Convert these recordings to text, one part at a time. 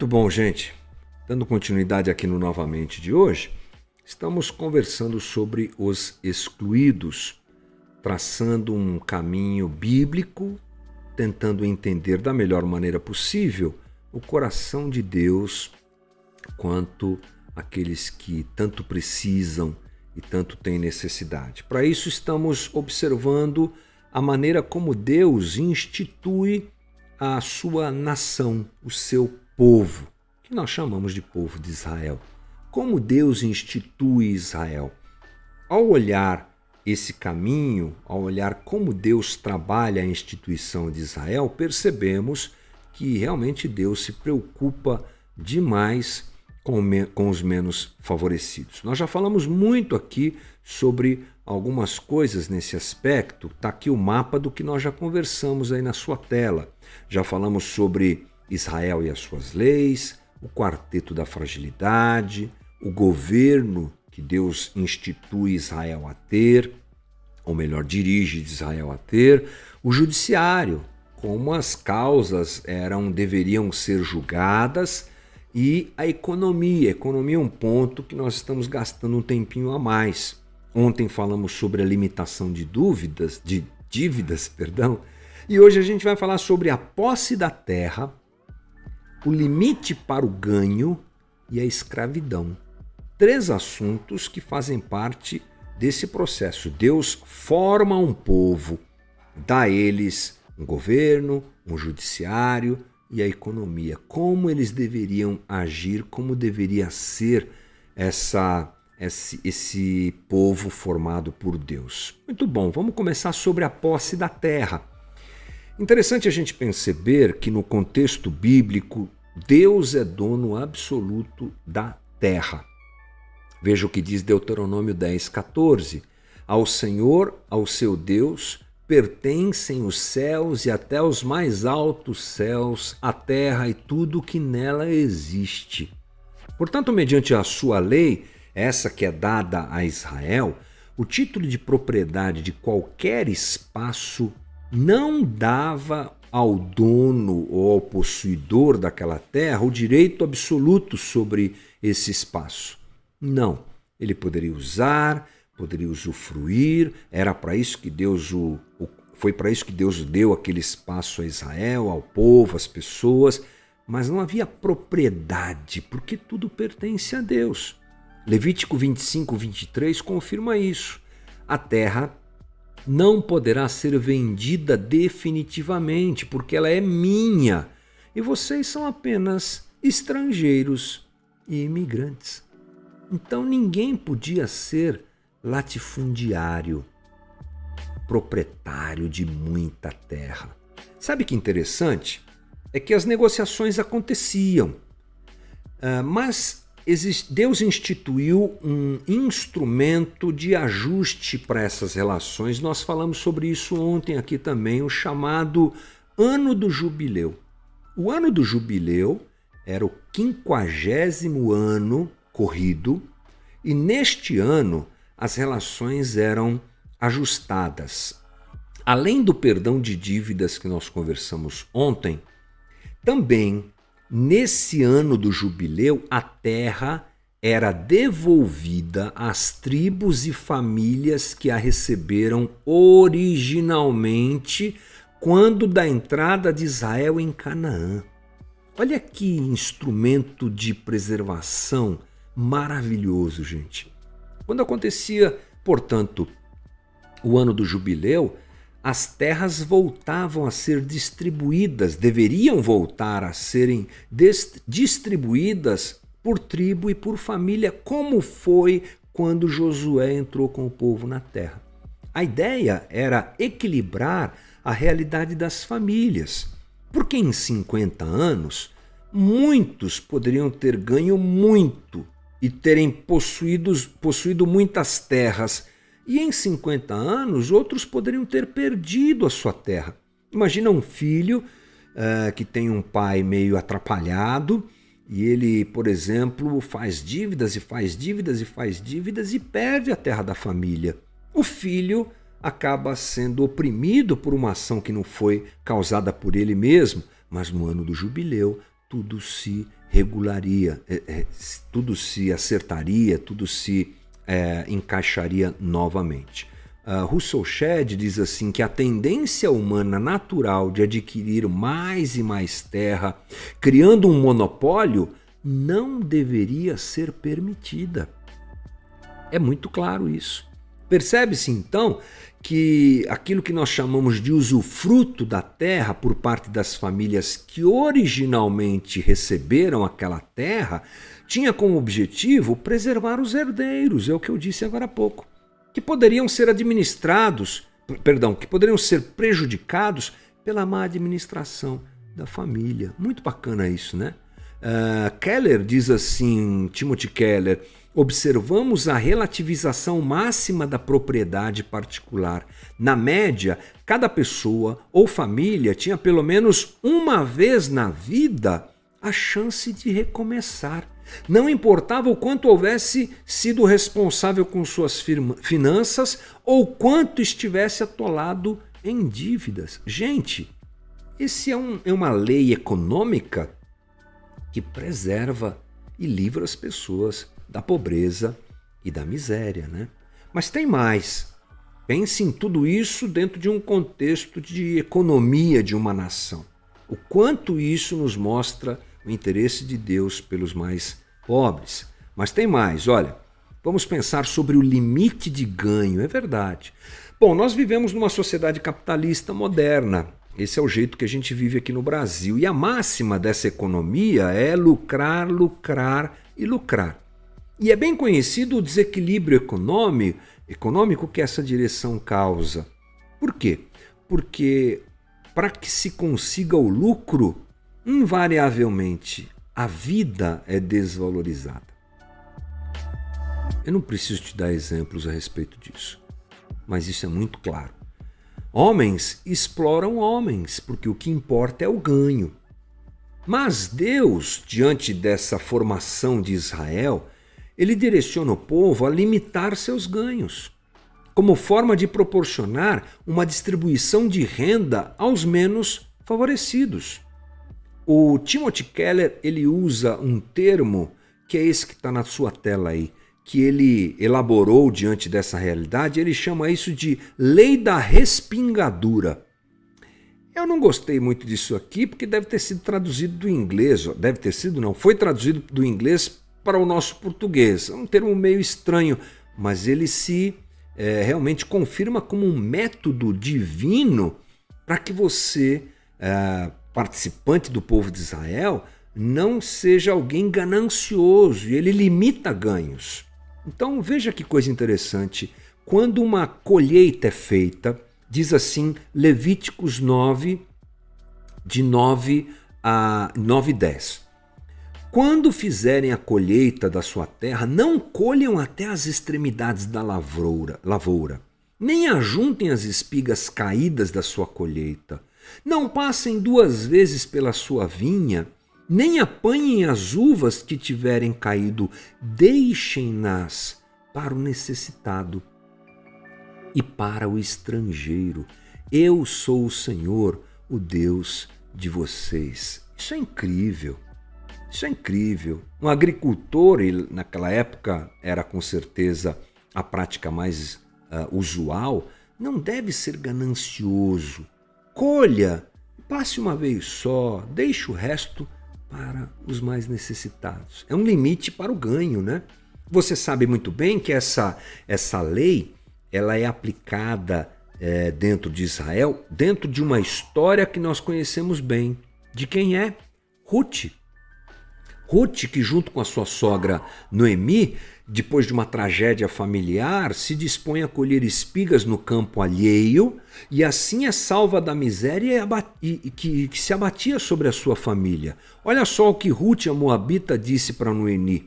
Muito bom, gente. Dando continuidade aqui no Novamente de hoje, estamos conversando sobre os excluídos, traçando um caminho bíblico, tentando entender da melhor maneira possível o coração de Deus quanto aqueles que tanto precisam e tanto têm necessidade. Para isso, estamos observando a maneira como Deus institui a sua nação, o seu povo, que nós chamamos de povo de Israel. Como Deus institui Israel? Ao olhar esse caminho, ao olhar como Deus trabalha a instituição de Israel, percebemos que realmente Deus se preocupa demais com os menos favorecidos. Nós já falamos muito aqui sobre algumas coisas nesse aspecto. Está aqui o mapa do que nós já conversamos aí na sua tela. Já falamos sobre Israel e as suas leis, o quarteto da fragilidade, o governo que Deus institui Israel a ter, ou melhor, dirige Israel a ter, o judiciário, como as causas deveriam ser julgadas, e a economia. A economia é um ponto que nós estamos gastando um tempinho a mais. Ontem falamos sobre a limitação de dívidas, e hoje a gente vai falar sobre a posse da terra, o limite para o ganho e a escravidão. 3 assuntos que fazem parte desse processo. Deus forma um povo, dá a eles um governo, um judiciário e a economia. Como eles deveriam agir, como deveria ser esse povo formado por Deus. Muito bom, vamos começar sobre a posse da terra. Interessante a gente perceber que no contexto bíblico, Deus é dono absoluto da terra. Veja o que diz Deuteronômio 10:14. Ao Senhor, ao seu Deus, pertencem os céus e até os mais altos céus, a terra e tudo o que nela existe. Portanto, mediante a sua lei, essa que é dada a Israel, o título de propriedade de qualquer espaço não dava ao dono ou ao possuidor daquela terra o direito absoluto sobre esse espaço. Não, ele poderia usar, poderia usufruir, era para isso que foi para isso que Deus deu aquele espaço a Israel, ao povo, às pessoas, mas não havia propriedade, porque tudo pertence a Deus. Levítico 25:23 confirma isso. A terra não poderá ser vendida definitivamente, porque ela é minha, e vocês são apenas estrangeiros e imigrantes. Então ninguém podia ser latifundiário, proprietário de muita terra. Sabe que interessante? É que as negociações aconteciam, mas Deus instituiu um instrumento de ajuste para essas relações. Nós falamos sobre isso ontem aqui também, o chamado Ano do Jubileu. O Ano do Jubileu era o 50º ano corrido, e neste ano as relações eram ajustadas. Além do perdão de dívidas que nós conversamos ontem, também nesse ano do jubileu a terra era devolvida às tribos e famílias que a receberam originalmente quando da entrada de Israel em Canaã. Olha que instrumento de preservação maravilhoso, gente. Quando acontecia, portanto, o ano do jubileu, as terras voltavam a ser distribuídas, deveriam voltar a serem distribuídas por tribo e por família, como foi quando Josué entrou com o povo na terra. A ideia era equilibrar a realidade das famílias, porque em 50 anos, poderiam ter ganho muito e terem possuído muitas terras, e em 50 anos, outros poderiam ter perdido a sua terra. Imagina um filho que tem um pai meio atrapalhado e ele, por exemplo, faz dívidas e faz dívidas e faz dívidas e perde a terra da família. O filho acaba sendo oprimido por uma ação que não foi causada por ele mesmo, mas no ano do jubileu tudo se regularia, tudo se acertaria, tudo se encaixaria novamente. Russell Shedd diz assim que a tendência humana natural de adquirir mais e mais terra, criando um monopólio, não deveria ser permitida. É muito claro isso. Percebe-se então que aquilo que nós chamamos de usufruto da terra por parte das famílias que originalmente receberam aquela terra tinha como objetivo preservar os herdeiros, é o que eu disse agora há pouco, que poderiam ser que poderiam ser prejudicados pela má administração da família. Muito bacana isso, né? Keller diz assim, Timothy Keller: observamos a relativização máxima da propriedade particular. Na média, cada pessoa ou família tinha pelo menos uma vez na vida a chance de recomeçar. Não importava o quanto houvesse sido responsável com suas finanças ou quanto estivesse atolado em dívidas. Gente, esse é uma lei econômica que preserva e livra as pessoas da pobreza e da miséria, né? Mas tem mais. Pense em tudo isso dentro de um contexto de economia de uma nação. O quanto isso nos mostra o interesse de Deus pelos mais pobres. Mas tem mais, olha, vamos pensar sobre o limite de ganho, é verdade. Bom, nós vivemos numa sociedade capitalista moderna. Esse é o jeito que a gente vive aqui no Brasil. E a máxima dessa economia é lucrar, lucrar e lucrar. E é bem conhecido o desequilíbrio econômico que essa direção causa. Por quê? Porque para que se consiga o lucro, invariavelmente a vida é desvalorizada. Eu não preciso te dar exemplos a respeito disso, mas isso é muito claro. Homens exploram homens, porque o que importa é o ganho. Mas Deus, diante dessa formação de Israel, ele direciona o povo a limitar seus ganhos, como forma de proporcionar uma distribuição de renda aos menos favorecidos. O Timothy Keller, ele usa um termo que é esse que está na sua tela aí, que ele elaborou diante dessa realidade. Ele chama isso de lei da respingadura. Eu não gostei muito disso aqui porque deve ter sido traduzido do inglês, foi traduzido do inglês para o nosso português. É um termo meio estranho, mas ele se realmente confirma como um método divino para que você, participante do povo de Israel, não seja alguém ganancioso, e ele limita ganhos. Então veja que coisa interessante, quando uma colheita é feita, diz assim Levíticos 9, de 9 a 10. Quando fizerem a colheita da sua terra, não colham até as extremidades da lavoura, nem ajuntem as espigas caídas da sua colheita. Não passem 2 vezes pela sua vinha, nem apanhem as uvas que tiverem caído, deixem-nas para o necessitado e para o estrangeiro. Eu sou o Senhor, o Deus de vocês. Isso é incrível. Isso é incrível. Um agricultor, e naquela época era com certeza a prática mais usual, não deve ser ganancioso. Colha, passe uma vez só, deixe o resto para os mais necessitados. É um limite para o ganho, né? Você sabe muito bem que essa lei ela é aplicada dentro de Israel, dentro de uma história que nós conhecemos bem. De quem é? Ruth. Ruth, que junto com a sua sogra Noemi, depois de uma tragédia familiar, se dispõe a colher espigas no campo alheio e assim é salva da miséria que se abatia sobre a sua família. Olha só o que Ruth, a moabita, disse para Noemi,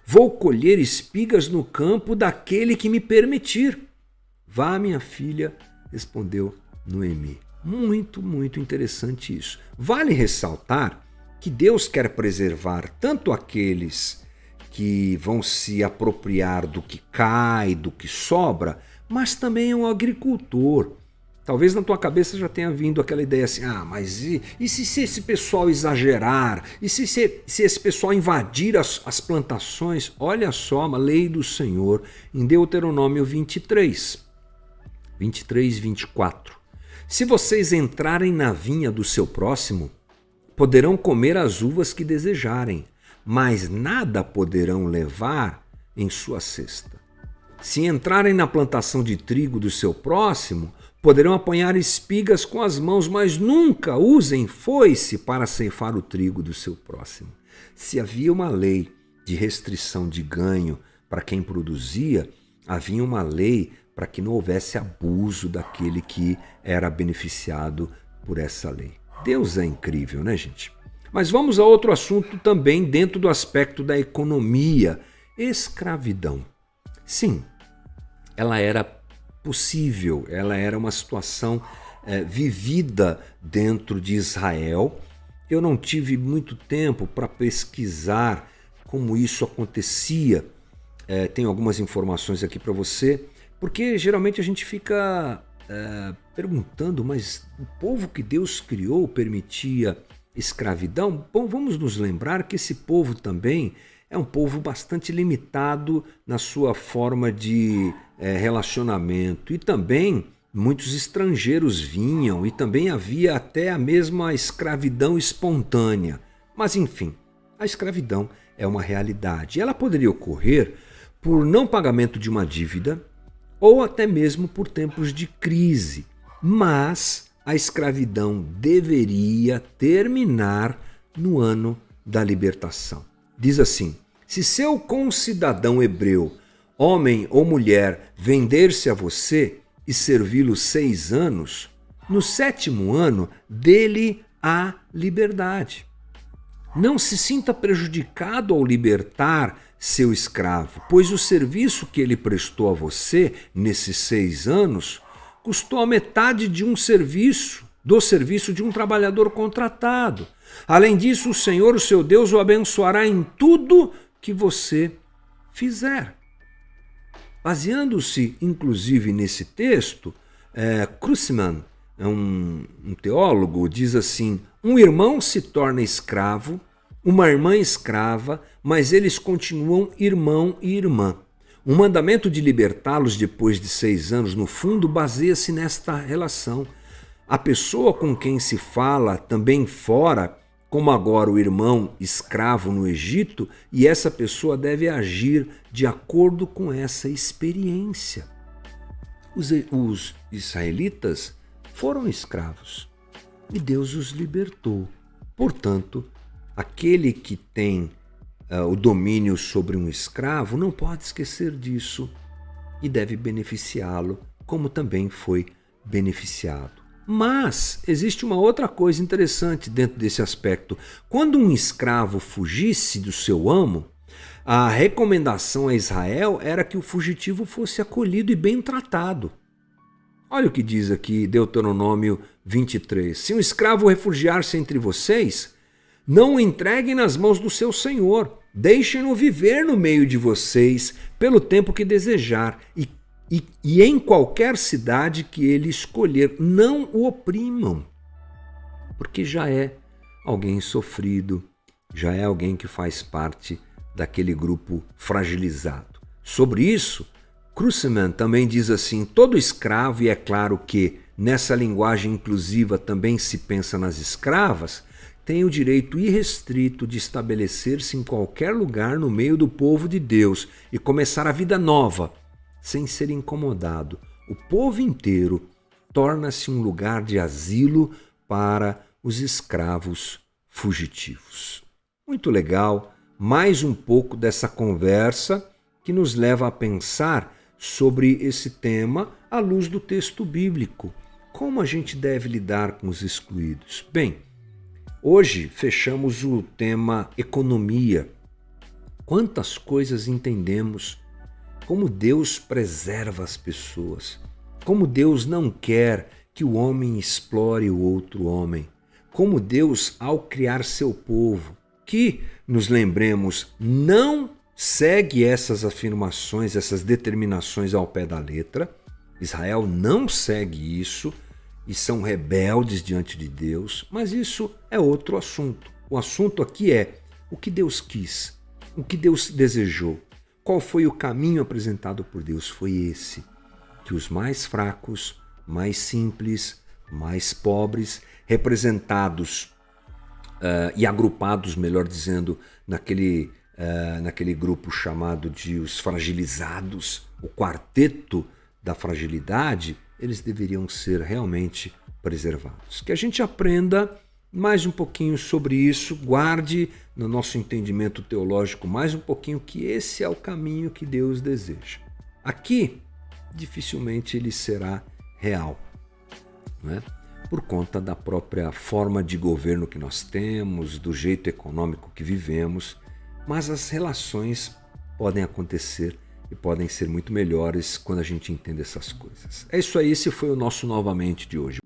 vou colher espigas no campo daquele que me permitir. Vá, minha filha, respondeu Noemi. Muito, muito interessante isso. Vale ressaltar que Deus quer preservar tanto aqueles que vão se apropriar do que cai, do que sobra, mas também o agricultor. Talvez na tua cabeça já tenha vindo aquela ideia assim, mas e se esse pessoal exagerar? E se esse pessoal invadir as plantações? Olha só a lei do Senhor em Deuteronômio 23, 24. Se vocês entrarem na vinha do seu próximo, poderão comer as uvas que desejarem, mas nada poderão levar em sua cesta. Se entrarem na plantação de trigo do seu próximo, poderão apanhar espigas com as mãos, mas nunca usem foice para ceifar o trigo do seu próximo. Se havia uma lei de restrição de ganho para quem produzia, havia uma lei para que não houvesse abuso daquele que era beneficiado por essa lei. Deus é incrível, né, gente? Mas vamos a outro assunto também dentro do aspecto da economia. Escravidão. Sim, ela era possível, ela era uma situação vivida dentro de Israel. Eu não tive muito tempo para pesquisar como isso acontecia. Tenho algumas informações aqui para você, porque geralmente a gente fica perguntando, mas o povo que Deus criou permitia escravidão? Bom, vamos nos lembrar que esse povo também é um povo bastante limitado na sua forma de relacionamento, e também muitos estrangeiros vinham, e também havia até a mesma escravidão espontânea. Mas enfim, a escravidão é uma realidade. Ela poderia ocorrer por não pagamento de uma dívida ou até mesmo por tempos de crise, mas a escravidão deveria terminar no ano da libertação. Diz assim: se seu concidadão hebreu, homem ou mulher, vender-se a você e servi-lo 6 anos, no 7º ano dele há liberdade. Não se sinta prejudicado ao libertar seu escravo, pois o serviço que ele prestou a você nesses 6 anos custou a metade de do serviço de um trabalhador contratado. Além disso, o Senhor, o seu Deus, o abençoará em tudo que você fizer. Baseando-se, inclusive, nesse texto, Kruseman, um teólogo, diz assim: um irmão se torna escravo, uma irmã escrava, mas eles continuam irmão e irmã. O mandamento de libertá-los depois de 6 anos, no fundo, baseia-se nesta relação. A pessoa com quem se fala também fora, como agora o irmão escravo no Egito, e essa pessoa deve agir de acordo com essa experiência. Os israelitas foram escravos e Deus os libertou. Portanto, aquele que tem o domínio sobre um escravo não pode esquecer disso e deve beneficiá-lo, como também foi beneficiado. Mas existe uma outra coisa interessante dentro desse aspecto. Quando um escravo fugisse do seu amo, a recomendação a Israel era que o fugitivo fosse acolhido e bem tratado. Olha o que diz aqui Deuteronômio 23. Se um escravo refugiar-se entre vocês, não o entreguem nas mãos do seu senhor. Deixem-no viver no meio de vocês pelo tempo que desejar e em qualquer cidade que ele escolher. Não o oprimam, porque já é alguém sofrido, já é alguém que faz parte daquele grupo fragilizado. Sobre isso, Kruseman também diz assim: todo escravo, e é claro que nessa linguagem inclusiva também se pensa nas escravas, tem o direito irrestrito de estabelecer-se em qualquer lugar no meio do povo de Deus e começar a vida nova, sem ser incomodado. O povo inteiro torna-se um lugar de asilo para os escravos fugitivos. Muito legal, mais um pouco dessa conversa que nos leva a pensar sobre esse tema à luz do texto bíblico. Como a gente deve lidar com os excluídos? Bem, hoje fechamos o tema economia. Quantas coisas entendemos, como Deus preserva as pessoas, como Deus não quer que o homem explore o outro homem, como Deus, ao criar seu povo, que, nos lembremos, não segue essas afirmações, essas determinações ao pé da letra. Israel não segue isso, e são rebeldes diante de Deus, mas isso é outro assunto. O assunto aqui é o que Deus quis, o que Deus desejou. Qual foi o caminho apresentado por Deus? Foi esse, que os mais fracos, mais simples, mais pobres, representados e agrupados, melhor dizendo, naquele grupo chamado de os fragilizados, o quarteto da fragilidade, eles deveriam ser realmente preservados. Que a gente aprenda mais um pouquinho sobre isso, guarde no nosso entendimento teológico mais um pouquinho que esse é o caminho que Deus deseja. Aqui, dificilmente ele será real, né? Por conta da própria forma de governo que nós temos, do jeito econômico que vivemos, mas as relações podem acontecer e podem ser muito melhores quando a gente entende essas coisas. É isso aí, esse foi o nosso Novamente de hoje.